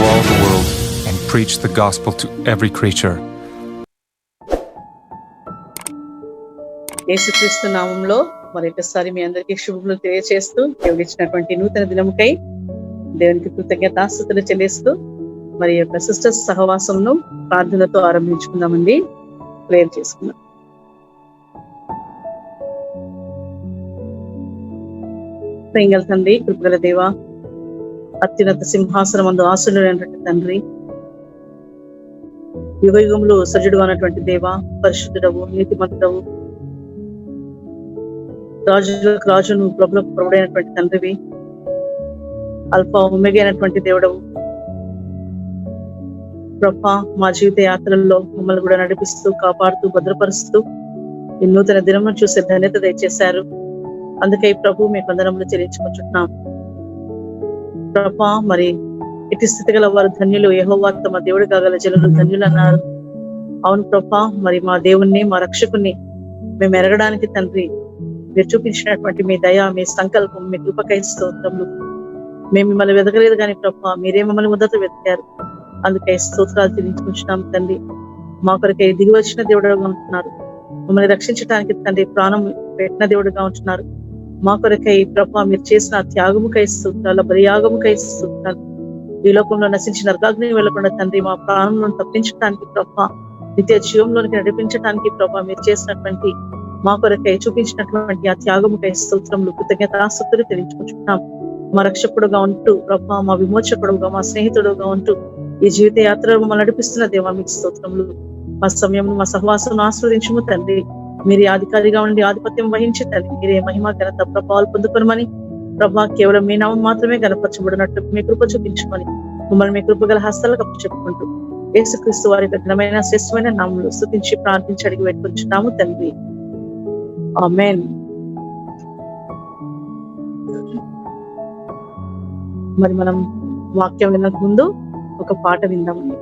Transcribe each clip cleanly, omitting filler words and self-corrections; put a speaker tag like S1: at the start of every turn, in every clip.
S1: all the world and preach the gospel to every creature.
S2: యేసుక్రీస్తు నామంలో మరొకసారి మీ అందరికీ శుభములు తెలియజేస్తూ దేవుడు ఇచ్చినటువంటి నూతన దినముకై దేవునికి కృతజ్ఞతాస్తుతులు చెల్లిస్తూ మరి యొక్క సిస్టర్స్ సహవాసంను ప్రార్థనతో ఆరంభించుకుందామండి. ప్రేయర్ చేసుకుందాం. ప్రేమగల తండ్రి, కృపగల దేవ, అత్యున్నత సింహాసనమందు ఆసీనుడైనటువంటి తండ్రి, యుగ యుగములు సజుడు అన్నటువంటి దేవ, పరిశుద్ధుడవు, నీతిమంతుడవు, రాజులకు రాజును, ప్రభులకు ప్రభుడైనటువంటి తండ్రివి, అల్ఫా ఒమేగా అయినటువంటి దేవుడవు ప్రభా, మా జీవిత యాత్రల్లో మమ్మల్ని కూడా నడిపిస్తూ కాపాడుతూ భద్రపరుస్తూ ఈ నూతన దినమును చూసే ధన్యత దయచేశారు. అందుకే ప్రభు మీ వందనములు చెల్లించుకుంటున్నాం ప్రభా. మరి ఇటు స్థితి గల వారు ధన్యులు, యెహోవా తమ దేవుడు కాగల జనులు ధన్యులు అన్నారు. అవును ప్రభా, మరి మా దేవుణ్ణి, మా రక్షకుణ్ణి మేము ఎరగడానికి తండ్రి మీరు చూపించినటువంటి మీ దయ, మీ సంకల్పం, మీ కృపకై స్తోత్రములు. మేము మిమ్మల్ని వెతకలేదు కానీ ప్రభా, మీరే మమ్మల్ని ముద్దత వెతికారు. అందుకే స్తోత్రాలు చెల్లించుకుంటున్నాం తండ్రి. మా కొరకై దిగి వచ్చిన దేవుడుగా ఉంటున్నారు. మమ్మల్ని రక్షించడానికి తండ్రి ప్రాణం పెట్టిన దేవుడుగా ఉంటున్నారు. మా కొరకై ప్రభా మీరు చేసిన త్యాగముకై స్తోత్రాలు, బలియాగముకై స్తోత్రాలు. ఈ లోకంలో నశించిన నరకాగ్ని వెళ్ళకుండా తండ్రి మా ప్రాణంలో తప్పించడానికి ప్రభా, నిత్య జీవంలోనికి నడిపించడానికి ప్రభా మీరు చేసినటువంటి మా కొరకై చూపించినటువంటి ఆ త్యాగముకై స్తోత్రములు, కృతజ్ఞతాస్తుతులు తెలియజేసుకుంటున్నాం. మా రక్షకుడుగా ఉంటూ ప్రభా, మా విమోచకుడుగా, మా స్నేహితుడుగా ఉంటూ ఈ జీవిత యాత్ర మమ్మల్ని నడిపిస్తున్న దేవా మీకు స్తోత్రములు. మా సమయం, మా సహవాసం ఆస్వాదించము తండ్రి. మీరే అధికారిగా ఉండి ఆధిపత్యం వహించి తండ్రి మీరే మహిమ ఘనత ప్రభావాలు పొందుకోమని ప్రభా, కేవలం మీ నామం మాత్రమే గణపరచబడినట్టు మీ కృప చూపించుకొని మమ్మల్ని మీ కృపగల హస్తాలకు అప్పచెప్పుకుంటూ యేసుక్రీస్తు వారి ఘనమైన శ్రేష్టమైన నామంలో స్తుతించి ప్రార్థించి అడిగి పెట్టుకుంటున్నాము తండ్రి. ఆమేన్. మరి మనం వాక్యం వినక ముందు ఒక పాట విందామండి.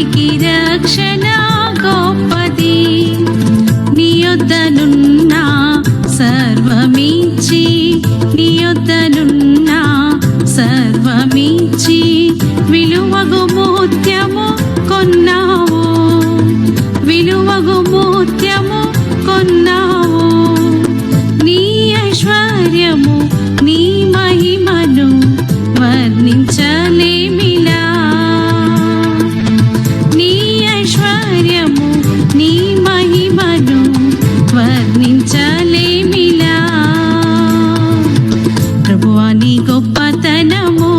S3: మానవునికి రక్షణ గొప్పది. నీ యొద్దనున్న సర్వమిచ్చి, నీ యొద్దనున్న సర్వమిచ్చి విలువగు ముత్యము కొన్నావు, విలువగు ముత్యము కొన్నావు. నీ ఐశ్వర్యము నీ మహిమను వర్ణించలేమిలా. నీ ఐశ్వర్యము నీ మహిమను వర్ణించలేమిలా. ప్రభువా నీ గొప్పతనము,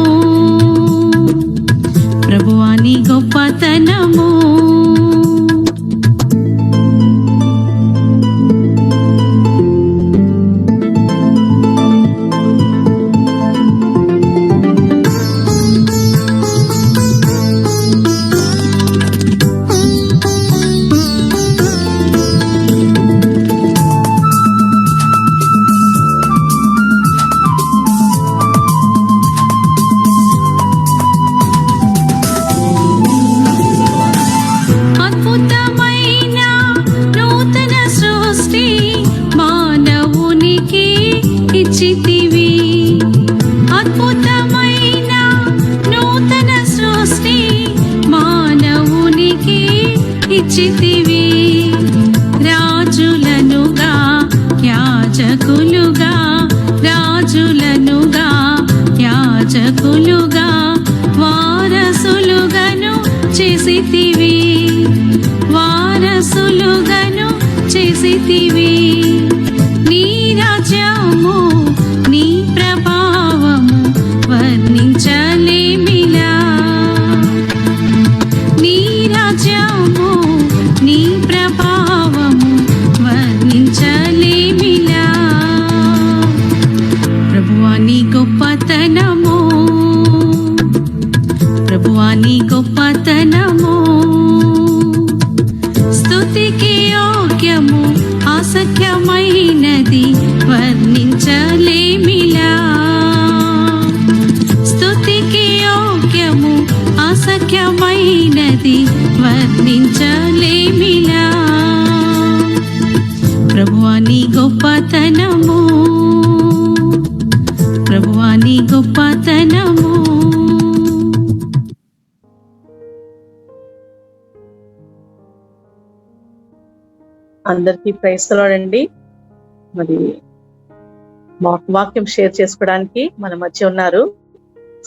S3: ప్రభువా నీ గొప్పతనము. అద్భుతమైన నూతన సృష్టి మానవునికి ఇచ్చితివి. అద్భుతమైన నూతన సృష్టి మానవునికి ఇచ్చితివి. రాజులనుగా యాజకులుగా, రాజులనుగా యాజకులుగా వారసులుగను చేసితివి, వారసులుగను చేసితివి. నీ రాజ్యము నీ ప్రభావము వర్ణించలేమిలా. నీ రాజ్యము నీ ప్రభావము వర్ణించలేమిలా. ప్రభువా నీ గొప్పతనము, ప్రభువా నీ గొప్పతనము. స్తుతికి యోగ్యము అసఖ్యమైనది వర్ణించలేమిలా. స్తుతికి యోగ్యము అసఖ్యమైనది వర్ణించలేమిలా. ప్రభువా నీ గొప్పతనము, ప్రభువా నీ గొప్పతనము.
S2: అందరికీ ప్రైజ్ ది లార్డ్ అండి. మరి వాక్యం షేర్ చేసుకోవడానికి మన మధ్య ఉన్నారు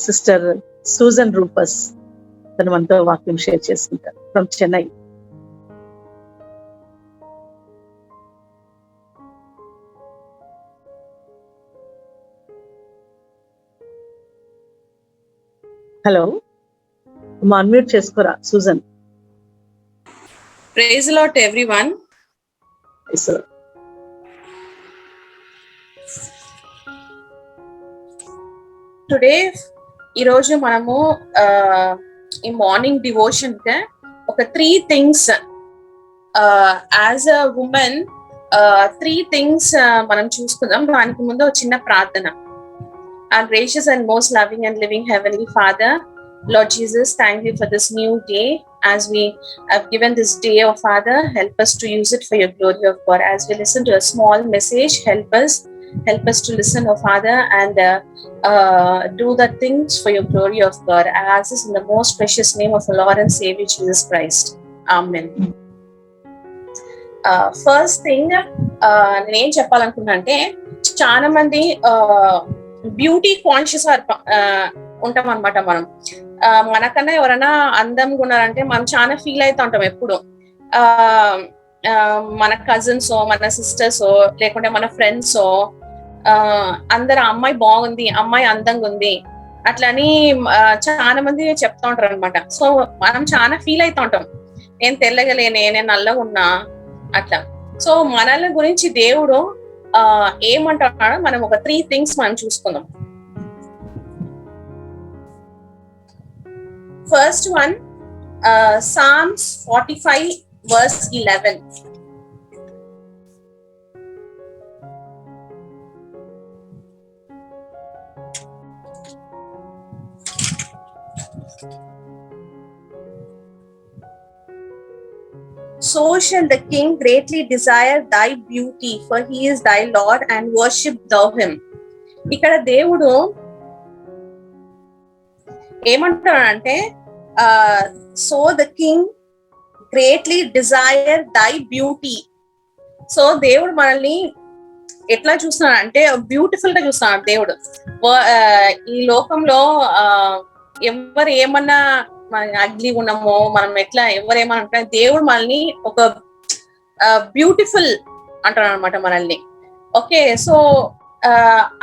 S2: సిస్టర్ సూజన్ రూపస్. తను మనతో వాక్యం షేర్ చేసుకుంటారు ఫ్రమ్ చెన్నై. హలో, అన్మ్యూట్ చేసుకోరా Susan.
S4: Praise the Lord to everyone. Today ఈరోజు మనము ఈ మార్నింగ్ డివోషన్ కి ఒక 3 things as a women 3 things మనం చూసుకుందాం. దానికి ముందు ఒక చిన్న ప్రార్థన. Our gracious and most loving and living Heavenly Father, Lord Jesus, thank you for this new day. As we have given this day, oh Father, help us to use it for your glory of God. As we listen to a small message, help us to listen, oh Father, and do the things for your glory of God. I ask this in the most precious name of our Lord and Savior Jesus Christ. Amen. First thing, నేను చెప్పాలనుకున్నా అంటే చాలా మంది beauty conscious ఉంటాం అనమాట. మనం మనకన్నా ఎవరైనా అందంగా ఉన్నారంటే మనం చాలా ఫీల్ అవుతూ ఉంటాం ఎప్పుడు. మన కజిన్స్, మన సిస్టర్స్, లేకుంటే మన ఫ్రెండ్స్ అందరు అమ్మాయి బాగుంది, అమ్మాయి అందంగా ఉంది అట్లని చాలా మంది చెప్తా ఉంటారు అనమాట. సో మనం చాలా ఫీల్ అవుతూ ఉంటాం, నేను తెల్లగలేనే, నేను నల్లగా ఉన్నా అట్లా. సో మనల గురించి దేవుడు ఏమంటున్నాడో మనం ఒక 3 థింగ్స్ మనం చూసుకుందాం. First one, Psalms 45 verse 11. so shall the king greatly desire thy beauty, for he is thy Lord, and worship thou him. ఇక్కడ దేవుడు ఏమంటాడంటే so the king greatly desire thy beauty. So దేవుడు మనల్ని ఎట్లా చూస్తున్నాడు అంటే బ్యూటిఫుల్ గా చూస్తున్నాడు దేవుడు. ఈ లోకంలో ఎవరు ఏమన్నా మనం అగ్లీ ఉన్నామో, మనం ఎట్లా ఎవరు ఏమన్నా, దేవుడు మనల్ని ఒక బ్యూటిఫుల్ అంటాడు అనమాట మనల్ని. ఓకే, సో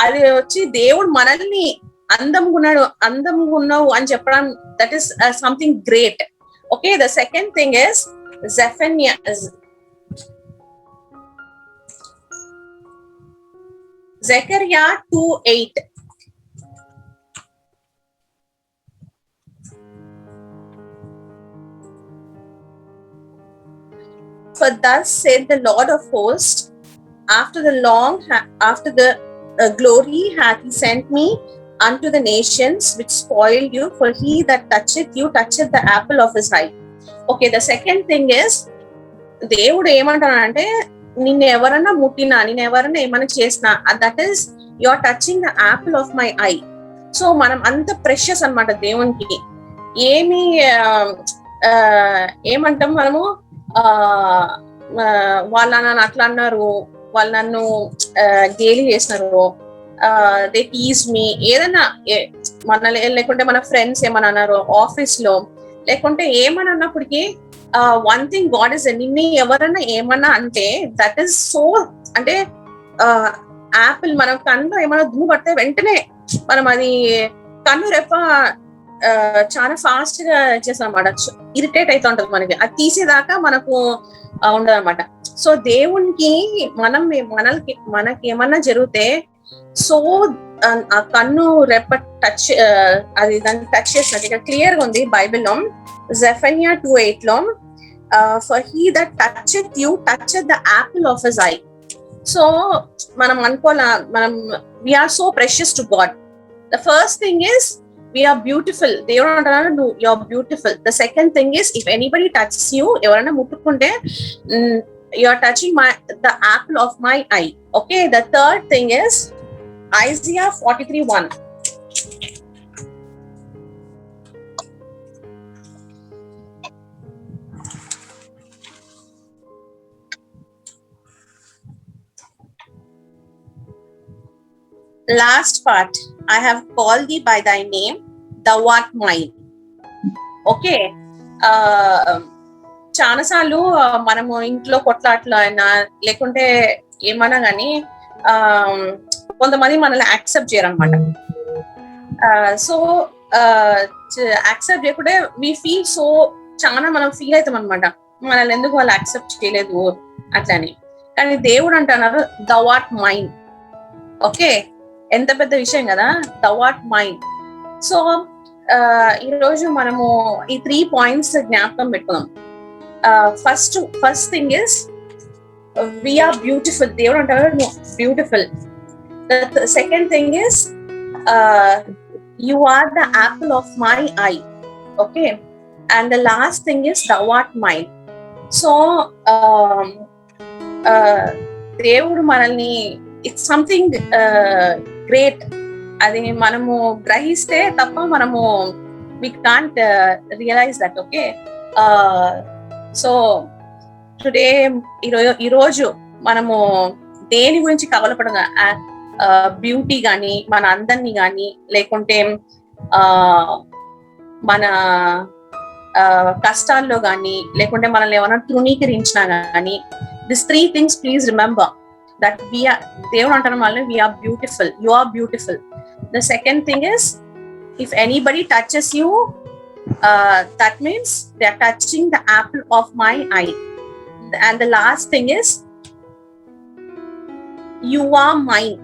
S4: అది వచ్చి దేవుడు మనల్ని అందంగా ఉన్నావు అని చెప్పడం, that is something great. Okay, the second thing is Zechariah 2:8. For thus said the Lord of hosts, after the glory hath he sent me unto the nations which spoiled you, for he that toucheth you toucheth the apple of his eye. Okay, the second thing is దేవుడు ఏమంటానంటే నిన్ను ఎవరన్నా ముట్టినా, నేను ఎవరన్నా ఏమైనా చేసినా, that is you are touching the apple of my eye. So మనం అంత ప్రెషస్ అన్నమాట దేవునికి. ఏమంటాం మనము, వాళ్ళ నన్ను అట్లా అన్నారు, వాళ్ళు నన్ను గేలి చేసినారు, దే టీజ్ మీ, ఏదన్నా లేకుంటే మన ఫ్రెండ్స్ ఏమన్నా అన్నారు ఆఫీస్ లో, లేకుంటే ఏమని అన్నప్పటికీ వన్ థింగ్ గాడ్ ఇస్, నిన్ను ఎవరన్నా ఏమన్నా అంటే దట్ ఈస్ సో, అంటే యాపిల్ మనం కన్నులో ఏమన్నా దుమ్ము పడితే వెంటనే మనం అది కన్ను రెప్ప చాలా ఫాస్ట్ గా చేస్తాం అనమాట, ఇరిటేట్ అవుతూ ఉంటది మనకి, అది తీసేదాకా మనకు ఉండదు అనమాట. సో దేవునికి మనకి ఏమన్నా జరిగితే, సో ఆ కన్ను రెప్ప టచ్, అది దాన్ని టచ్ చేసినట్టు ఇక్కడ క్లియర్ గా ఉంది బైబిల్లో, Zephaniah 2:8 లో, for he that toucheth you toucheth the apple of his eye. So మనం అనుకోవాలా, we are so precious to God. The first thing is we are beautiful. దేవుడు అంటున్నాడు you are beautiful. The second thing is if anybody touches you, ఎవరైనా ముట్టుకుంటే you are touching the apple of my eye. Okay, the third thing is Isaiah 43:1. Last part, I have called thee by thy name, thou art mine. Okay, చాలాసార్లు మనము ఇంట్లో కొట్లాట్లు అయినా లేకుంటే ఏమన్నా కానీ కొంతమంది మనల్ని యాక్సెప్ట్ చేయరనమాట. సో యాక్సెప్ట్ చేయకుంటే వి ఫీల్ సో, చాలా మనం ఫీల్ అవుతాం అనమాట, మనల్ని ఎందుకు వాళ్ళు యాక్సెప్ట్ చేయలేదు అట్లని. కానీ దేవుడు అంటున్నారు thou art mine. ఓకే, ఎంత పెద్ద విషయం కదా, thou art mine. సో ఈరోజు మనము ఈ 3 పాయింట్స్ జ్ఞాపకం పెట్టుకుందాం. First thing is we are beautiful. దేవుడు అంటారు beautiful. The second thing is you are the apple of my eye. Okay, and the last thing is thou art mine. So దేవుడు మనల్ని, it's something great, అది మనము గ్రహిస్తే తప్ప మనము we can't realize that. Okay, so today ఈరోజు మనము దేని గురించి కవలపడగా, బ్యూటీ కానీ, మన అందాన్ని కానీ, లేకుంటే మన కష్టాల్లో కానీ, లేకుంటే మనల్ని ఏమైనా తృణీకరించినా కానీ, this 3 things please remember that దేవుడు అంటారు వాళ్ళని we are beautiful, you are beautiful. The second thing is if anybody touches you, that means they are touching the apple of my eye. And the last thing is you are mine.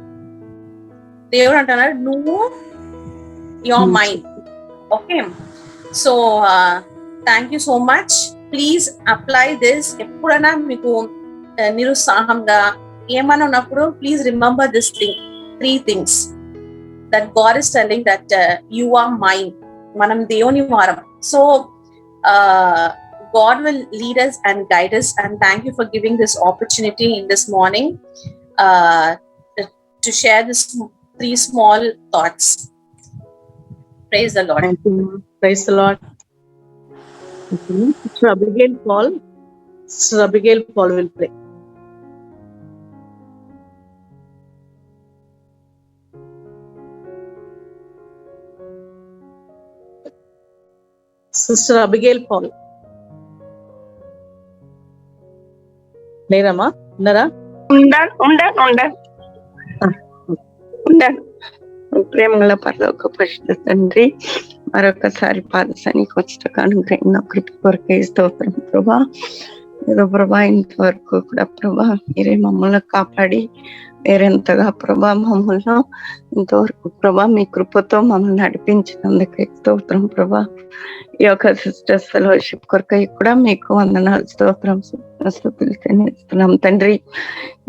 S4: దేవుడు అంటున్నారు నువ్వు, you are mine. Okay, so thank you so much. Please apply this. ఎప్పుడైనా మీకు నిరుత్సాహంగా ఏమన్నా ఉన్నప్పుడు please remember this thing, 3 things that God is telling that you are mine. మనం దేవుని వారం. So God will lead us and guide us. And thank you for giving this opportunity in this morning to share this 3 small thoughts. Praise the Lord.
S2: Thank you. Praise the Lord. Sister Abigail Paul will pray. Sister Abigail Paul. లేరమ్మా, ఉన్నారా?
S5: ప్రేమల పరలోక పరిశుద్ధ తండ్రి, మరొకసారి పాదశానికి వచ్చిన అనుగ్రహించిన కృప కొరకే స్తోత్రం ప్రభా. ఏదో ప్రభా ఇంతవరకు కూడా ప్రభా మీరే మమ్మల్ని కాపాడి మీరెంతగా ప్రభా మమ్మల్ని ఇంతవరకు ప్రభా మీ కృపతో మమ్మల్ని నడిపించినందుకే స్తోత్రం ప్రభా. ఈ యొక్క సిస్టర్స్ ఫెలోషిప్ కొరకై కూడా మీకు వందనాలు, స్తోత్రం స్తుతులు చెల్లిస్తున్నాం తండ్రి.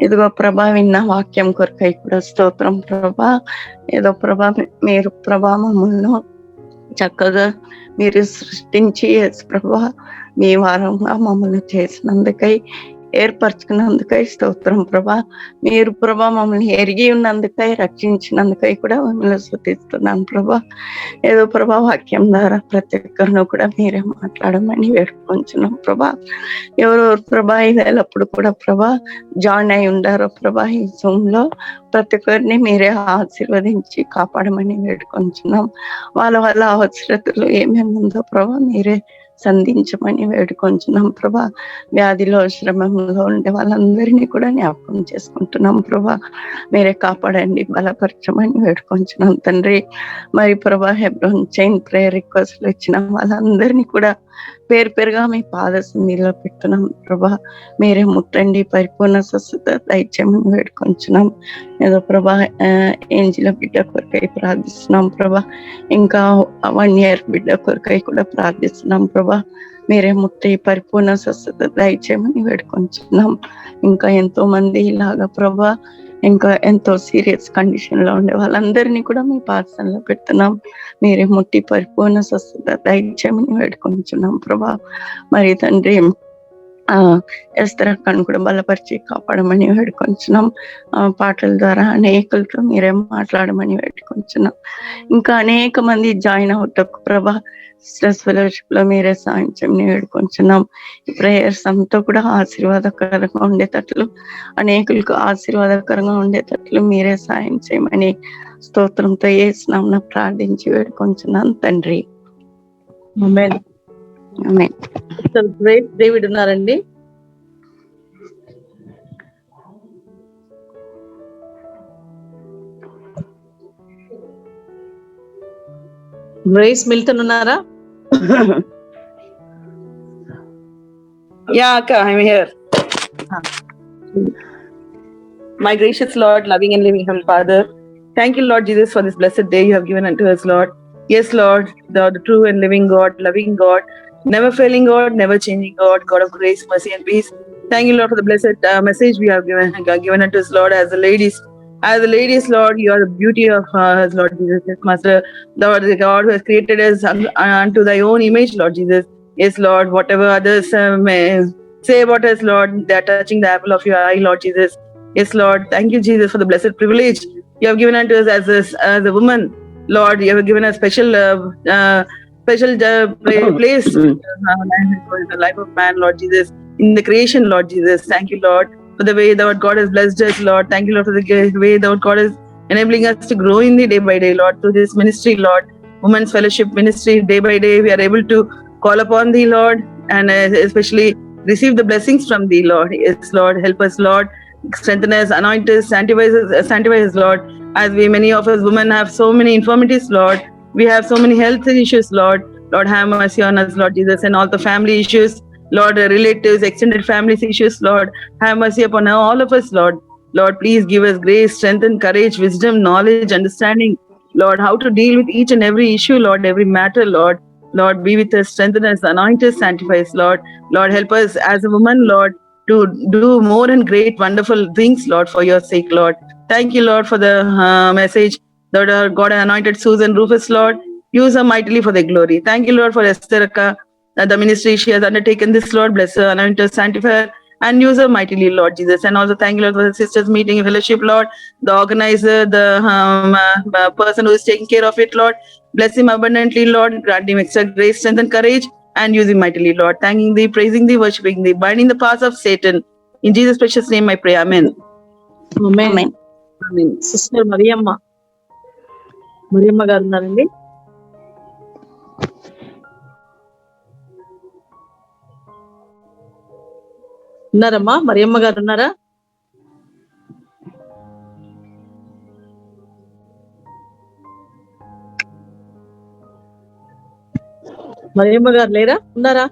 S5: ఇదిగో ప్రభా విన్న వాక్యం కొరకై కూడా స్తోత్రం ప్రభా. ఏదో ప్రభా మీరు ప్రభా మమ్మల్ని చక్కగా మీరు సృష్టించి ప్రభా మీ వారంగా మమ్మల్ని చేసినందుకై ఏర్పరచుకున్నందుకై స్తోత్రం ప్రభా. మీరు ప్రభా మమ్మల్ని ఎరిగి ఉన్నందుకై రక్షించినందుకై కూడా మమ్మల్ని స్తుతిస్తున్నాను ప్రభా. ఏదో ప్రభా వాక్యం ద్వారా ప్రతి ఒక్కరిని కూడా మీరే మాట్లాడమని వేడుకొంచున్నాం ప్రభా. ఎవరెవరు ప్రభా ఇదేళ్ళప్పుడు కూడా ప్రభా జాయిన్ అయి ఉండారో ప్రభా ఈ జూమ్ లో ప్రతి ఒక్కరిని మీరే ఆశీర్వదించి కాపాడమని వేడుకొంచున్నాం. వాళ్ళ అవసరతలు ఏమేమి ఉందో ప్రభా మీరే సంధించమని వేడుకొంచున్నాం ప్రభా. వ్యాధిలో శ్రమంలో ఉండే వాళ్ళందరినీ కూడా జ్ఞాపకం చేసుకుంటున్నాం ప్రభా. మీరే కాపాడండి, బలపరచమని వేడుకొంచున్నాం తండ్రి. మరి ప్రభా హెబ్రోన్ చైన్ ప్రేయర్ రిక్వెస్ట్లు ఇచ్చిన వాళ్ళందరినీ కూడా పేరు పేరుగా మీ పాదసన్నిధిలో పెట్టున్నాం ప్రభా. మీరే ముట్టండి, పరిపూర్ణ స్వస్థత దయచేయమని వేడుకొంచున్నాం. ఏదో ప్రభా ఏంజిల బిడ్డ కొరకై ప్రార్థిస్తున్నాం ప్రభా. ఇంకా 1 year బిడ్డ కొరకై కూడా ప్రార్థిస్తున్నాం ప్రభా. మీరే ముట్టి పరిపూర్ణ స్వస్థత దయచేయమని వేడుకొంచున్నాం. ఇంకా ఎంతో మంది ఇలాగా ప్రభా ఇంకా ఎంతో సీరియస్ కండిషన్ లో ఉండే వాళ్ళందరినీ కూడా మీ పాదసన్నిధిలో పెడుతున్నాం. మీరే ముట్టి పరిపూర్ణ స్వస్థత దయచేయమని వేడుకొంచున్నాం ప్రభా. మరి తండ్రి ఎస్తర్ అక్కను కూడా బలపరిచి కాపాడమని వేడుకొంచున్నాం. పాటల ద్వారా అనేకులతో మీరే మాట్లాడమని వేడుకొంచున్నాం. ఇంకా అనేక మంది జాయిన్ అవుటకు ప్రభా స్ట్రెస్ ఫెలోషిప్ లో మీరే సాయం చేయమని వేడుకొంచున్నాం. ఈ ప్రేయర్స్ అంతా కూడా ఆశీర్వాదకరంగా ఉండేటట్లు, అనేకులకు ఆశీర్వాదకరంగా ఉండేటట్లు మీరే సాయం చేయమని స్తోత్రంతో యేసునామమున ప్రార్థించి వేడుకొంచున్నాను తండ్రి.
S2: ఆమేన్.
S5: ఆమేన్.
S2: గ్రేట్ డేవిడ్ ఉన్నారండి. గ్రేస్ మిల్టన్ ఉన్నారా?
S6: Yeah, Akka, I'm here. My gracious Lord, loving and living Heavenly Father, thank you, Lord Jesus, for this blessed day you have given unto us, Lord. Yes, Lord, thou the true and living God, loving God, never failing God, never changing God, God of grace, mercy and peace. Thank you, Lord, for the blessed message we have given unto us, Lord, as the ladies. As the ladies, Lord, you are the beauty of us, Lord Jesus. Yes, Master, Lord, the God who has created us unto thy own image, Lord Jesus. Yes, Lord, whatever others may say about us, Lord, they are touching the apple of your eye, Lord Jesus. Yes, Lord, thank you, Jesus, for the blessed privilege you have given unto us as a woman. Lord, you have given a special place in the life of man, Lord Jesus, in the creation, Lord Jesus. Thank you, Lord, for the way that God has blessed us, Lord. Thank you, Lord, for the way that God is enabling us to grow in the day by day, Lord, through this ministry, Lord, Women's Fellowship Ministry. Day by day, we are able to call upon thee, Lord, and especially receive the blessings from thee, Lord. Yes, Lord, help us, Lord, strengthen us, anoint us, sanctify us, Lord, as many of us women have so many infirmities, Lord. We have so many health issues, Lord. Lord, have mercy on us, Lord Jesus, and all the family issues, Lord, relatives, extended families issues, Lord. Have mercy upon all of us, Lord. Lord, please give us grace, strength, and courage, wisdom, knowledge, understanding, Lord, how to deal with each and every issue, Lord, every matter, Lord. Lord, be with us, strengthen us, anoint us, sanctify us, Lord. Lord, help us as a woman, Lord, to do more and great, wonderful things, Lord, for your sake, Lord. Thank you, Lord, for the message that God anointed Susan Rufus, Lord. Use her mightily for their glory. Thank you, Lord, for Esther Akka. The ministry she has undertaken this, Lord. Bless her, anoint her, sanctify her, and use her mightily, Lord Jesus. And also thank you, Lord, for the sisters meeting fellowship, Lord. The organizer, the person who is taking care of it, Lord. Bless him abundantly, Lord. Grant him extra grace, strength, and courage, and use him mightily, Lord. Thanking thee, praising thee, worshiping thee, binding the paths of Satan. In Jesus' precious name I pray. Amen.
S5: Amen.
S2: Sister Mariyamma గారు ఉన్నారండి. ఉన్నారమ్మా? మరియమ్మ గారు ఉన్నారా? మరియమ్మ గారు లేరా? ఉన్నారా?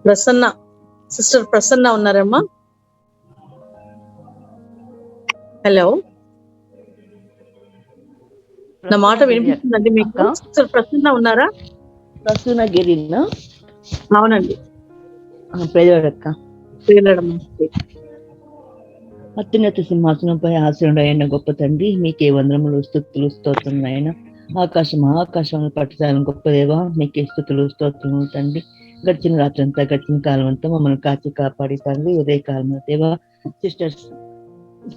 S2: Prasanna, sister Prasanna ఉన్నారమ్మా? Hello, నా మాట వినిపిస్తుందండి మీకు? సిస్టర్ ప్రసన్న ఉన్నారా?
S7: ప్రసన్న గిరినా?
S2: అవునండి.
S7: ప్రజలక్క
S2: ప్రియులడమ్మ.
S7: అత్యున్నత సింహాసనంపై ఆశీనుడైన గొప్ప తండ్రి, మీకే వందనములు, స్తుతులు, స్తోత్రం నాయన. ఆకాశం పట్టుదల గొప్ప దేవ, మీకే స్తుతులు, స్తోత్రములు తండ్రి. గడిచిన రాత్రంతా, గడిచిన కాలం అంతా మమ్మల్ని కాచి కాపాడి తండ్రి. ఉదయకాలం దేవ, సిస్టర్స్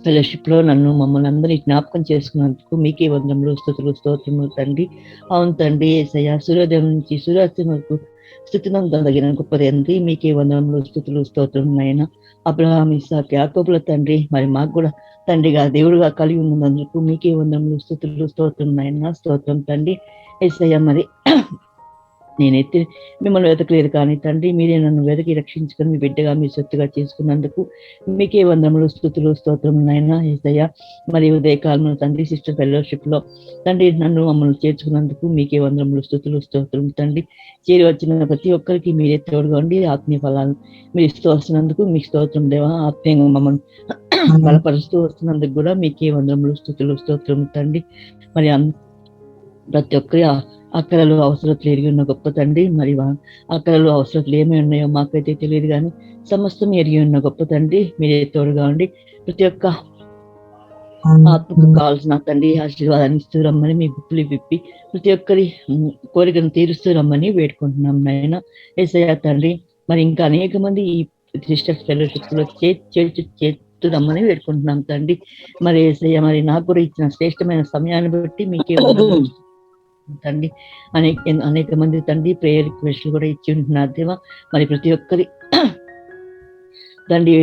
S7: ఫెలోషిప్ లో నన్ను మమ్మల్ని అందరినీ జ్ఞాపకం చేసుకున్నందుకు మీకే వందనములు, స్తుతులు, స్తోత్రములు తండ్రి. అవును తండ్రి, యేసయ్య, సూర్యోదయం నుంచి సూర్యాస్తం వరకు స్తుతినందగిన గొప్ప తండ్రి, మీకే వందనములు, స్తుతులు, స్తోత్రం నాయన. అబ్రహాం, ఇస్సాకు, యాకోబుల తండ్రి, మరి మాకు కూడా తండ్రిగా దేవుడుగా కలిగి ఉన్నందుకు మీకే వందనములు, స్తుతులు, స్తోత్రం నాయన. స్తోత్రం తండ్రి. యేసయ్య, మరి నేనైతే మిమ్మల్ని వెతకలేదు కానీ తండ్రి, మీరే నన్ను వెతికి రక్షించుకొని మీ బిడ్డగా, మీ సొత్తుగా చేసుకున్నందుకు మీకే వందనములు, స్తుతులు, స్తోత్రం నాయన. యేసయ్య, మరి ఉదయకాలంలో తండ్రి సిస్టర్ ఫెలోషిప్ లో తండ్రి నన్ను మమ్మల్ని చేర్చుకున్నందుకు మీకే వందనములు, స్తుతులు, స్తోత్రం తండ్రి. చేరి వచ్చిన ప్రతి ఒక్కరికి మీరే తోడుగా ఉండి ఆత్మీయ ఫలాలను మీరు ఇస్తూ వస్తున్నందుకు మీకు స్తోత్రం దేవా. ఆత్మీయంగా మమ్మల్ని బలపరుస్తూ వస్తున్నందుకు కూడా మీకే వందనములు, స్తుతులు, స్తోత్రం తండ్రి. మరి ప్రతి ఒక్కరి అక్కడలు అవసరతలు ఎరిగి ఉన్న గొప్ప తండ్రి, మరి అక్కడలు అవసరతలు ఏమి ఉన్నాయో మాకైతే తెలియదు కానీ సమస్తం ఎరిగి ఉన్న గొప్ప తండ్రి, మీరే తోడుగా ఉండి ప్రతి ఒక్క ఆత్మకు కావాల్సిన తండ్రి ఆశీర్వాదాన్ని ఇస్తూ రమ్మని మీ గుప్పులు విప్పి ప్రతి ఒక్కరి కోరికను తీరుస్తూ రమ్మని వేడుకుంటున్నాం నాయన. యేసయ్య తండ్రి, మరి ఇంకా అనేక మంది ఈ సిస్టర్స్ ఫెలోషిప్ లో చేస్తూ రమ్మని వేడుకుంటున్నాం తండ్రి. మరి యేసయ్య, మరి నాకు కూడా ఇచ్చిన శ్రేష్టమైన సమయాన్ని బట్టి మీకే తండ్రి. అనేక మంది తండ్రి ప్రేయర్ రిక్వెస్ట్లు కూడా ఇచ్చి ఉంటున్నారు దేవా. మరి ప్రతి ఒక్కరి తండ్రి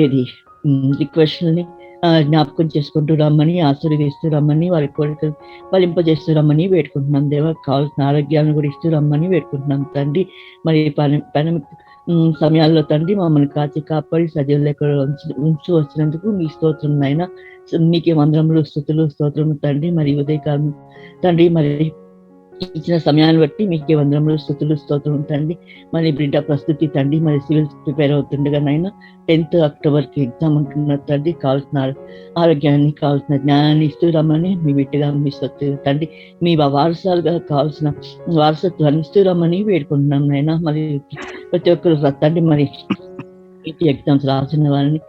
S7: రిక్వెస్ట్ని జ్ఞాపకం చేసుకుంటూ రమ్మని, ఆశీర్వదిస్తూ రమ్మని, వారి కోరికలు ఫలింపజేస్తూ రమ్మని వేడుకుంటున్నాం దేవా. కావాల్సిన ఆరోగ్యాలను కూడా ఇస్తూ రమ్మని వేడుకుంటున్నాం తండ్రి. మరి పని సమయాల్లో తండ్రి మమ్మల్ని కాచి కాపాడి సజీవులు లెక్క ఉంచు వచ్చినందుకు మీ స్తోత్రం నాయన. మీకే వందనములు, స్తుతులు, స్తోత్రము తండ్రి. మరి ఉదయకాలం తండ్రి, మరి ఇచ్చిన సమయాన్ని బట్టి మీకే వందనములు, స్తుతులు, స్తోత్రం తండ్రి. మరి బిడ్డ ప్రస్తుతి తండ్రి, మరి సివిల్స్ ప్రిపేర్ అవుతుండగా నైనా 10th అక్టోబర్కి ఎగ్జామ్ ఉంటున్న తండ్రి. కావాల్సిన ఆరోగ్యాన్ని, కావాల్సిన జ్ఞానాన్ని ఇస్తూ రమ్మని మీ బిడ్డగా, మీ సొత్తు తండ్రి, మీ వారసాలుగా కావాల్సిన వారసత్వాన్ని ఇస్తూ రమ్మని వేడుకుంటున్నాం నైనా. మరి ప్రతి ఒక్కరు తండ్రి, మరి ఎగ్జామ్స్ రాసిన వారిని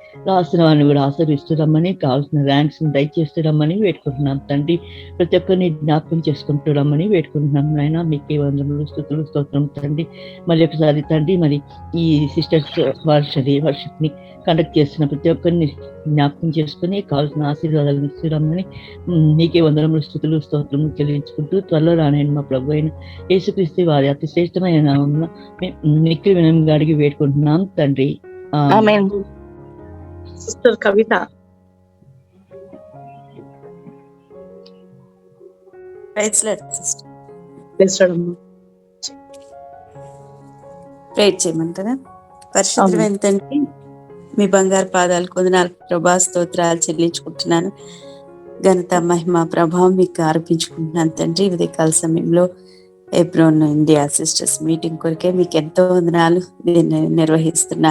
S7: కూడా ఆశీర్విస్తూ రమ్మని, కావాల్సిన ర్యాంక్స్ దయచేస్తూ రమ్మని వేడుకుంటున్నాం తండ్రి. ప్రతి ఒక్కరిని జ్ఞాపకం చేసుకుంటూ రమ్మని వేడుకుంటున్నాం నాయన. మీకే వందనములు, స్తుతులు, స్తోత్రం తండ్రి. మరి ఒకసారి తండ్రి, మరి ఈ సిస్టర్స్ వర్షిప్ ని కండక్ట్ చేస్తున్న ప్రతి ఒక్కరిని జ్ఞాపకం చేసుకుని కావాల్సిన ఆశీర్వాదాలను ఇస్తూ రమ్మని మీకే వందనములు, స్తుతులు, స్తోత్రం చెల్లించుకుంటూ త్వరలో రానైన మా ప్రభు అయిన యేసుక్రీస్తు వారి అతి శ్రేష్టమైన నామమున మిక్కిలి వినయంగా అడిగి వేడుకుంటున్నాం తండ్రి.
S5: ఆమేన్.
S2: సిస్టర్ కవిత.
S8: ప్రేర్ చేయమంటారా? పరిశుద్ధమైన తండ్రి, మీ బంగారు పాదాలు కొందనాలు ప్రభా, స్తోత్రాలు చెల్లించుకుంటున్నాను. ఘనత, మహిమ, ప్రభావం మీకు ఆరోపించుకుంటున్నాను తండ్రి. ఉదయకాల సమయంలో ఎబ్రోన్ ఇండియా సిస్టర్స్ మీటింగ్ కొరికే మీకు ఎంతో వందనాలు. దీన్ని నిర్వహిస్తున్న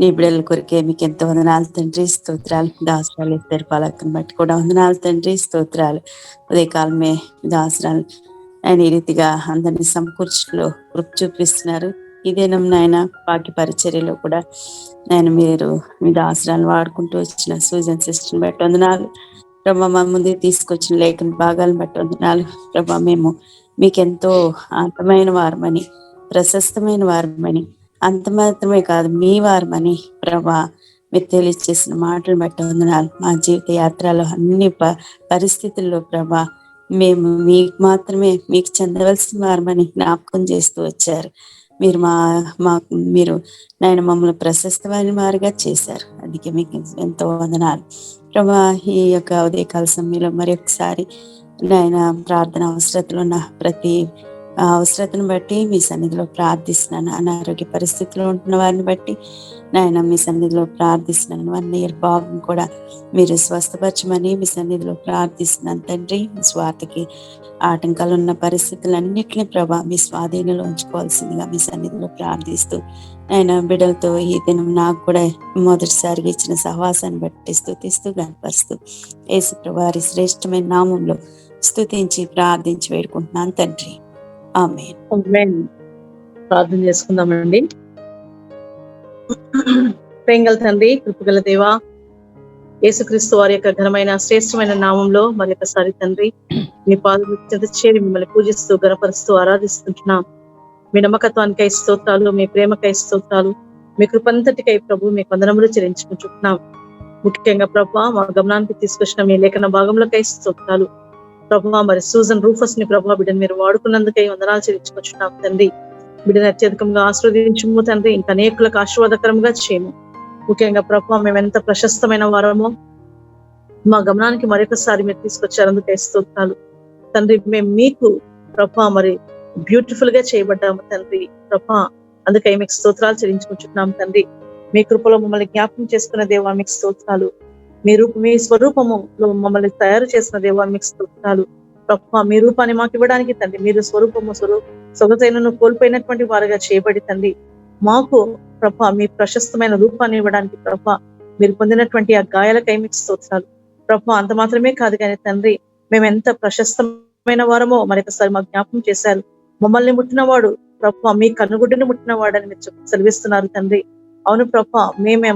S8: నీ బిడ్డల కొరికే మీకు ఎంతో వందనాలు తండ్రి. స్తోత్రాలు. దాసరాలు ఇద్దరు పాలకను బట్టి కూడా వందనాలు తండ్రి. స్తోత్రాలు. ఉదయకాలమే దాసరాలు ఆయన ఈ రీతిగా అందరినీ సమకూర్చులో కృప చూపిస్తున్నారు. ఇదేనం నాయన వాక్య పరిచర్యలో కూడా నాయన మీరు మీ దాసరాలు వాడుకుంటూ వచ్చిన సూజన్ సిస్టర్ని బట్టి వందనాలు ప్రభా. మా ముందుకు తీసుకొచ్చిన లేఖన భాగాలను బట్టి వందనాలు ప్రభా. మేము మీకెంతో అంతమైన వారమని, ప్రశస్తమైన వారమని, అంత మాత్రమే కాదు మీ వారమని ప్రభా మీరు తెలియచేసిన మాటలు బట్టి వందనాలు. మా జీవిత యాత్రలో అన్ని పరిస్థితుల్లో ప్రభా మేము మీకు మాత్రమే మీకు చెందవలసిన వారమని జ్ఞాపకం చేస్తూ వచ్చారు. మీరు మీరు నాయన మమ్మల్ని ప్రశస్తమైన వారిగా చేశారు. అందుకే మీకు ఎంతో వందనాలు ప్రభా. ఈ యొక్క ఉదయకాల సమయంలో మరి ఒకసారి నాయన ప్రార్థన అవసరతలో ఉన్న ప్రతి అవసరతను బట్టి మీ సన్నిధిలో ప్రార్థిస్తున్నాను. అనారోగ్య పరిస్థితిలో ఉంటున్న వారిని బట్టి నాయన మీ సన్నిధిలో ప్రార్థిస్తున్నాను. 1 year బాబుని కూడా మీరు స్వస్థపరచమని మీ సన్నిధిలో ప్రార్థిస్తున్నాను తండ్రి. స్వార్థకి ఆటంకాలు ఉన్న పరిస్థితులన్నింటినీ ప్రభా మీ స్వాధీనంలో ఉంచుకోవాల్సిందిగా మీ సన్నిధిలో ప్రార్థిస్తూ ఆయన బిడ్డలతో ఈ దినం నాకు కూడా మొదటిసారిగా ఇచ్చిన సహవాసాన్ని బట్టి స్తుతిస్తూ గణపరుస్తూ యేసు ప్రభువారి శ్రేష్టమైన నామంలో స్తుతించి ప్రార్థించి వేడుకుంటున్నాను తండ్రి. ఆమేన్.
S2: ఆమేన్. ప్రార్థన చేసుకుందామండి. ప్రేంగల తండ్రి, కృపగల దేవా, యేసుక్రీస్తు వారి యొక్క ఘనమైన శ్రేష్టమైన నామంలో మరి ఒకసారి తండ్రి మీ పాదముల చెంత చేరి మిమ్మల్ని పూజిస్తూ గణపరుస్తూ ఆరాధిస్తుంటున్నాం. మీ నమ్మకత్వానికై స్తోత్రాలు, మీ ప్రేమకై స్తోత్రాలు, మీ కృపంతటికై ప్రభు మీకు వందనములు చెల్లించుకుంటున్నాం. ముఖ్యంగా ప్రభా మా గమనానికి తీసుకొచ్చిన మీ లేఖన భాగంలోకై స్తోత్రాలు ప్రభా. మరి సూజన్ రూఫస్ ని ప్రభా బిడ్డను మీరు వాడుకున్నందుకై వందనాలు చెల్లించుకుంటున్నాం తండ్రి. బిడ్డను అత్యధికంగా ఆశీర్వదించుము తండ్రి, ఇంకా అనేకులకు ఆశీర్వాదకరంగా చేయము. ముఖ్యంగా ప్రభా మేము ఎంత ప్రశస్తమైన వారమో మా గమనానికి మరొకసారి మీరు తీసుకొచ్చారు, అందుకే స్తోత్రాలు తండ్రి. మేము మీకు ప్రభా మరి బ్యూటిఫుల్ గా చేయబడ్డాము తండ్రి ప్రభా, అందుకే మీకు స్తోత్రాలు చెల్లించుకుంటున్నాం తండ్రి. మీ కృపలో మమ్మల్ని జ్ఞాపకం చేసుకున్న దేవా మీకు స్తోత్రాలు. మీ స్వరూపములో మమ్మల్ని తయారు చేసిన దేవా మీకు స్తోత్రాలు ప్రభా. మీ రూపాన్ని మాకు ఇవ్వడానికి తండ్రి మీరు సొగతైనను కోల్పోయినటువంటి వారుగా చేయబడి తండ్రి మాకు ప్రభా మీ ప్రశస్తమైన రూపాన్ని ఇవ్వడానికి ప్రభా మీరు పొందినటువంటి ఆ గాయాలకై మీకు స్తోత్రాలు ప్రభా. అంత మాత్రమే కాదు కానీ తండ్రి మేము ఎంత ప్రశస్తమైన వారమో మరొకసారి మాకు జ్ఞాపకం చేశారు. మమ్మల్ని ముట్టినవాడు ప్రభా మీ కన్నుగుడ్డుని ముట్టినవాడని మీరు సెలవిస్తున్నారు తండ్రి. అవును ప్రభా,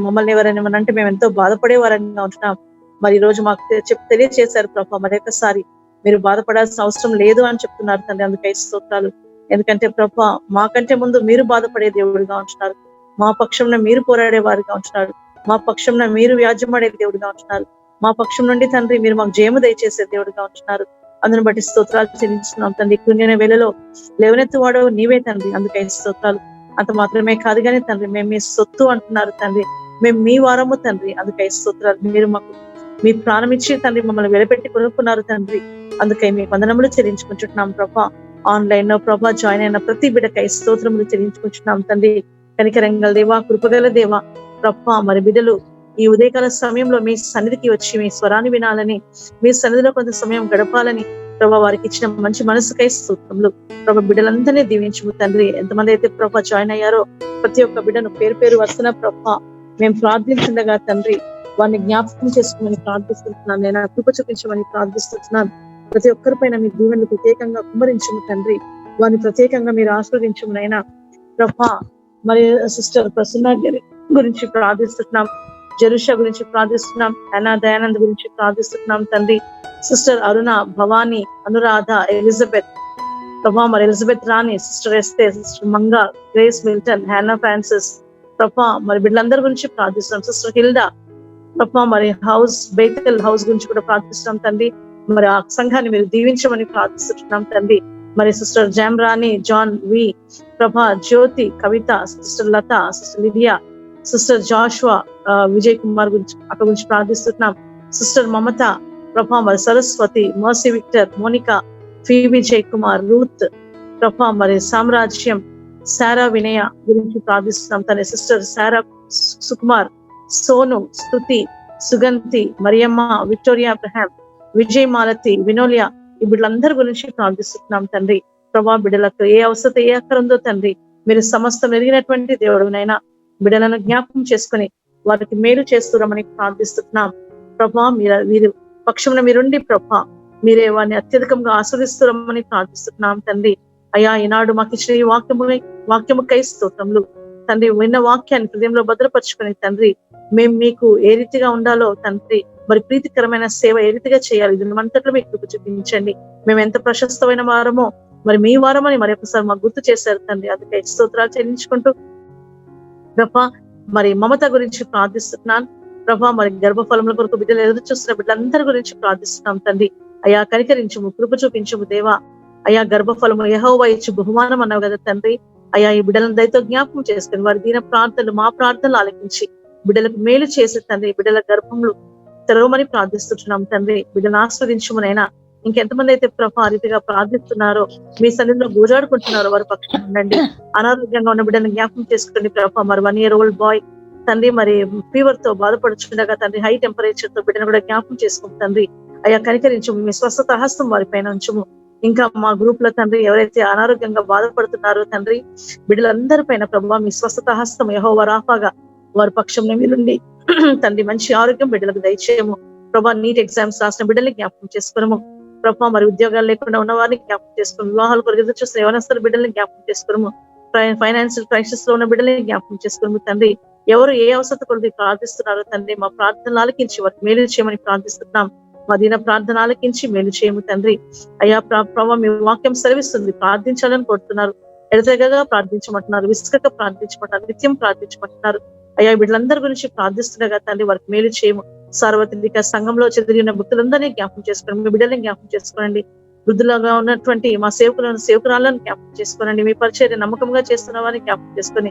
S2: మమ్మల్ని ఎవరైనా అంటే మేము ఎంతో బాధపడే వారంగా ఉంటున్నాం. మరి ఈ రోజు మాకు తెలియజేశారు ప్రభా మరొకసారి మీరు బాధపడాల్సిన అవసరం లేదు అని చెప్తున్నారు తండ్రి. అందుకై స్తోత్రాలు. ఎందుకంటే ప్రభా మాకంటే ముందు మీరు బాధపడే దేవుడిగా ఉంటున్నారు, మా పక్షంలో మీరు పోరాడే వారిగా ఉంటున్నారు, మా పక్షంలో మీరు వ్యాజ్యమాడే దేవుడిగా ఉంటున్నారు, మా పక్షం నుండి తండ్రి మీరు మాకు జయము దయచేసే దేవుడిగా ఉంటున్నారు. అందుని బట్టి స్తోత్రాలు చెల్లించున్నాం తండ్రి. కృంగిన వేళలో లేవనెత్తువాడు నీవే తండ్రి, అందుకై స్తోత్రాలు. అంత మాత్రమే కాదు కానీ తండ్రి మేము మీ సొత్తు అంటున్నారు తండ్రి, మేము మీ వారము తండ్రి, అందుకై స్తోత్రాలు. మీరు మాకు మీ ప్రాణం ఇచ్చి తండ్రి మమ్మల్ని వెలపెట్టి కొనుక్కున్నారు తండ్రి, అందుకై మీ వందనములు చెల్లించుకుంటున్నాం ప్రభా. ఆన్లైన్ లో ప్రభా జాయిన్ అయిన ప్రతి బిడ్డకై స్తోత్రములు చెల్లించుకుంటున్నాం తండ్రి. కనికరంగల దేవా, కృపగల దేవా ప్రభా, మరి బిడ్డలు ఈ ఉదయకాల సమయంలో మీ సన్నిధికి వచ్చి మీ స్వరాన్ని వినాలని, మీ సన్నిధిలో కొంత సమయం గడపాలని ప్రభా వారికి ఇచ్చిన మంచి మనసుకై స్తోత్రములు ప్రభా. బిడ్డలందరినీ దీవించుము తండ్రి. ఎంతమంది అయితే ప్రభా జాయిన్ అయ్యారో ప్రతి ఒక్క బిడ్డను పేరు పేరు వస్తున్న ప్రభా మేము ప్రార్థించుండగా తండ్రి వారిని జ్ఞాపకం చేసుకోమని ప్రార్థిస్తున్నాను. నేను కృప చూపించమని ప్రార్థిస్తున్నాను. ప్రతి ఒక్కరి పైన మీ దీవెనలు ప్రత్యేకంగా కుమ్మరించము తండ్రి, వారిని ప్రత్యేకంగా మీరు ఆశీర్వదించమునైనా ప్రభా. మరి సిస్టర్ ప్రసన్న గురించి ప్రార్థిస్తున్నాం, జరుష గురించి ప్రార్థిస్తున్నాం, హనా దయానంద్ గురించి ప్రార్థిస్తున్నాం తండ్రి. సిస్టర్ అరుణ, భవానీ, అనురాధ, ఎలిజబెత్ ప్రభా, మరి ఎలిజబెత్ రాణి, సిస్టర్ ఎస్తే, sister Manga, grace Milton, హ్యానా Francis ప్రభా, మరి బిడ్డలందరి గురించి ప్రార్థిస్తున్నాం. సిస్టర్ హిల్డా ప్రభా, మరి బేతెల్ హౌస్ గురించి కూడా ప్రార్థిస్తున్నాం తండ్రి. మరి ఆ సంఘాన్ని మీరు దీవించమని ప్రార్థిస్తున్నాం తండ్రి. మరి సిస్టర్ జామ్ Rani, John V Prabha, Jyothi, Kavitha, sister Latha, sister Lydia, sister Joshua, Vijay Kumar గురించి ప్రార్థిస్తున్నాం. సిస్టర్ మమత ప్రభా, మరి Saraswathi, Mercy Victor, Monica, Phoebe Jay Kumar, Ruth Prabha, మరి సామ్రాజ్యం, సారా వినయ గురించి ప్రార్థిస్తున్నాం తండ్రి. సిస్టర్ సారా సుకుమార్, సోను, స్తుతి, సుగంతి, మరియమ్మ, విక్టోరియా అబ్రహాం, విజయ్ మాలతి, వినోలియా, ఈ బిడ్డలందరి గురించి ప్రార్థిస్తున్నాం తండ్రి. ప్రభా బిడ్డలకు ఏ అవసరం ఏ అక్కర ఉందో తండ్రి మీరు సమస్తం ఎరిగినటువంటి దేవుడునైనా బిడ్డలను జ్ఞాపకం చేసుకుని వారికి మేలు చేస్తురమని ప్రార్థిస్తున్నాం ప్రభా. వీరు పక్షంలో మీరుండి ప్రభా మీరే వారిని అత్యధికంగా ఆస్వాదిస్తురమని ప్రార్థిస్తున్నాం తండ్రి. అయ్యా ఈనాడు మాకు ఇచ్చిన ఈ వాక్యముకై స్తోత్రములు తండ్రి. విన్న వాక్యాన్ని హృదయంలో భద్రపరుచుకుని తండ్రి, మేము మీకు ఏ రీతిగా ఉండాలో తండ్రి, మరి ప్రీతికరమైన సేవ ఏ రీతిగా చేయాలి దీనిమంతట్లో మీకు కృప చూపించండి. మేము ఎంత ప్రశస్తమైన వారమో మరి మీ వారమని మరి ఒకసారి మాకు గుర్తు చేశారు తండ్రి. అందుకే స్తోత్రాలు చెల్లించుకుంటూ ప్రభా మరి మమత గురించి ప్రార్థిస్తున్నాను ప్రభా. మరి గర్భఫలముల కొరకు బిడ్డలు ఎదురు చూస్తున్న బిడ్డలందరి గురించి ప్రార్థిస్తున్నాం తండ్రి. అయ్యా కనికరించుము, కృప చూపించుము దేవా. అయ్యా గర్భఫలము యెహోవా ఇచ్చు బహుమానం అన్నావు కదా తండ్రి. అయ్యా ఈ బిడ్డలను దయతో జ్ఞాపకం చేసుకుని వారి దీన ప్రార్థనలు మా ప్రార్థనలు ఆలకించి బిడ్డలకు మేలు చేసి తండ్రి, బిడ్డల గర్భంలో తెరవమని ప్రార్థిస్తున్నాం తండ్రి. బిడ్డను ఆస్వాదించమనైనా ఇంకెంతమంది అయితే ప్రభా రీతిగా ప్రార్థిస్తున్నారో, మీ సన్నిధిలో గోజాడుకుంటున్నారో వారి పక్కన ఉండండి. అనారోగ్యంగా ఉన్న బిడ్డను జ్ఞాపకం చేసుకోండి ప్రభా. మరి 1 year old బాయ్ తండ్రి మరి ఫీవర్ తో బాధపడుచుండగా తండ్రి, హై టెంపరేచర్ తో బిడ్డను కూడా జ్ఞాపకం చేసుకుంటుంది తండ్రి. అయ్యా కనికరించము, మీ స్వస్థత హస్తం వారి పైన ఉంచుము. ఇంకా మా గ్రూప్ లో తండ్రి ఎవరైతే అనారోగ్యంగా బాధపడుతున్నారో తండ్రి, బిడ్డలందరి పైన ప్రభావ మీ స్వస్థత హస్తం యెహోవా రాఫాగా వారి పక్షంలో మీరుండి తండ్రి మంచి ఆరోగ్యం బిడ్డలకు దయచేయము ప్రభా. నీట్ ఎగ్జామ్స్ రాసిన బిడ్డల్ని జ్ఞాపకం చేసుకున్నాము ప్రభా. మరి ఉద్యోగాలు లేకుండా ఉన్న వారిని జ్ఞాపకం చేసుకుని, వివాహాలు కొరకు ఎదురు చూస్తున్న యవనస్తుల బిడ్డల్ని జ్ఞాపకం చేసుకున్నాము. ఫైనాన్షియల్ క్రైసిస్ లో ఉన్న బిడ్డల్ని జ్ఞాపకం చేసుకున్నాము తండ్రి. ఎవరు ఏ అవసరత కొరకు ప్రార్థిస్తున్నారో తండ్రి, మా ప్రార్థనలు ఆలకించి వారికి మేలు చేయమని ప్రార్థిస్తున్నాం. మా దీన ప్రార్థన ఆలకించి మేలు చేయము తండ్రి. అయ్యా ప్రభావ మీ వాక్యం సెలవిస్తుంది, ప్రార్థించాలని కోరుతున్నారు, ఎడతెగగా ప్రార్థించమంటున్నారు, విసుకగా ప్రార్థించమంటున్నారు, నిత్యం ప్రార్థించమంటున్నారు. అయ్యా బిడ్డలందరి గురించి ప్రార్థిస్తుండగా తండ్రి వారికి మేలు చేయము. సార్వత్రిక సంఘంలో చెదిరిన భక్తులందరినీ జ్ఞాపకం చేసుకోండి, మీ బిడ్డల్ని జ్ఞాపకం చేసుకోండి. వృద్ధులుగా ఉన్నటువంటి మా సేవకురాలను జ్ఞాపకం చేసుకోనండి. మీ పరిచర్య నమ్మకంగా చేస్తున్న వారిని జ్ఞాపకం చేసుకొని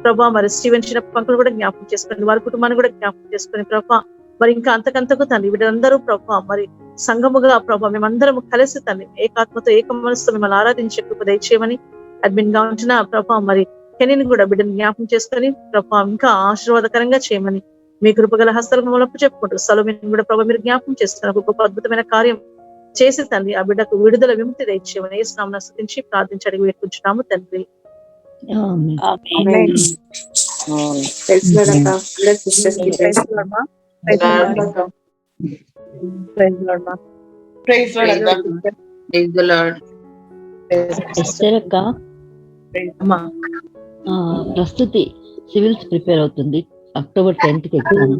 S2: ప్రభా. మరి స్టీవెన్ చిన్న పంకులు కూడా జ్ఞాపకం చేసుకోండి, వారి కుటుంబాన్ని కూడా జ్ఞాపకం చేసుకొని ప్రభా. మరి ఇంకా అంతకంతకు తండ్రి వీళ్ళందరూ ప్రభా మరి సంఘముగా ప్రభా మేమందరం కలిసి తండ్రి ఏకాత్మతో ఏక మనసుతో మిమ్మల్ని ఆరాధించే కృప దయచేయమని అడ్మిన్ గా ఉంచిన ప్రభా మరి కెనీని కూడా బిడ్డను జ్ఞాపకం చేసుకొని ప్రభా ఇంకా ఆశీర్వాదకరంగా చేయమని మీ కృపగల హస్తాలకు మొలపు చెప్పుకుంటూ సలోమిని కూడా ప్రభా మీరు జ్ఞాపకం చేస్తున్నారు. ఒక గొప్ప అద్భుతమైన కార్యం చేసి తండ్రి ఆ బిడ్డకు విడుదల విముక్తి దయచేయమని యేసు నామమున స్తుతించి ప్రార్థించి అడిగి వేడుకుంటున్నాము తండ్రి.
S7: ప్రస్తుతి సివిల్స్ ప్రిపేర్ అవుతుంది. October 10th కి exam.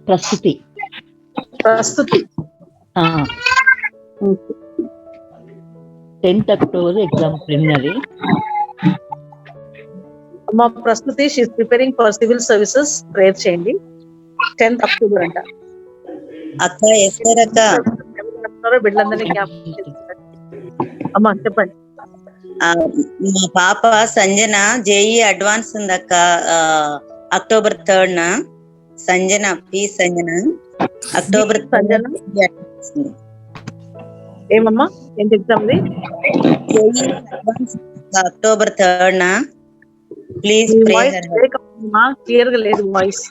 S7: Prasthuthi 10th October exam preliminary.
S2: మా Prasthuthi she is preparing for civil services. Prayer చేయండి. 10th October అంట.
S9: అక్క ఎస్ఆర్ అక్క
S2: బిడ్డలందరినీ జ్ఞాపకం చేస్తున్నారు. అమ్మా చెప్పండి.
S9: మా పాప సంజన జేఈ అడ్వాన్స్ ఉంది అక్క. October 3rd Sanjana P Sanjana October
S2: Sanjana ఏమమ్మా ఏంటి exam
S9: JEE advance October 3rd please pray her.
S2: Clear గా లేదు వాయిస్.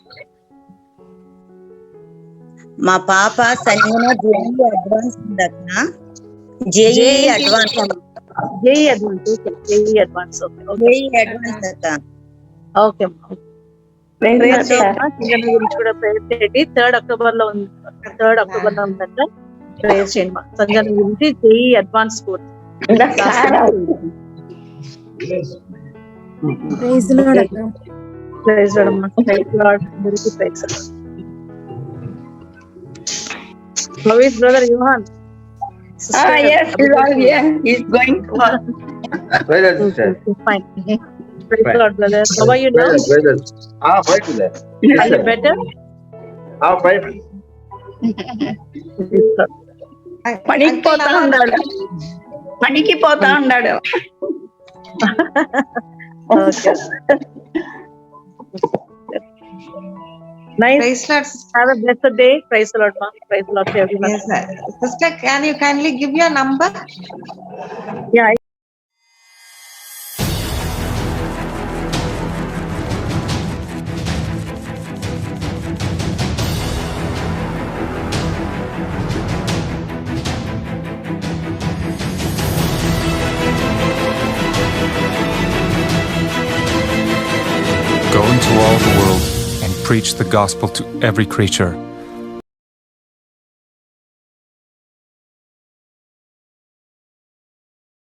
S9: మా పాప సంజన జేఈ అడ్వాన్స్ ఉంది అక్క. జేఈ అడ్వాన్స్
S2: అక్క. ఓకే గురించి కూడా ప్రేయర్ చేయండి. 3rd October లో ఉంది. 3rd October లో ఉందంట. ప్రేయర్ చేయండి మా సంజన గురించి. JE advance course. ప్రైజ్ అమ్మా. Praise Lord. అందరికీ praise. How is brother Johan?
S5: Yes, he's going to work.
S2: Fine. Praise God, brother. How are you now?
S10: Fine.
S2: Are you better?
S10: Fine.
S5: పనికి పోతా ఉన్నాడు.
S2: Nice. Praise Lord. Have a blessed day. Praise the Lord, ma'am. Praise the Lord to everyone.
S11: Yes, sir. Sister, can you kindly give your number?
S2: Yeah.
S1: Go into all the world and preach the gospel to every creature.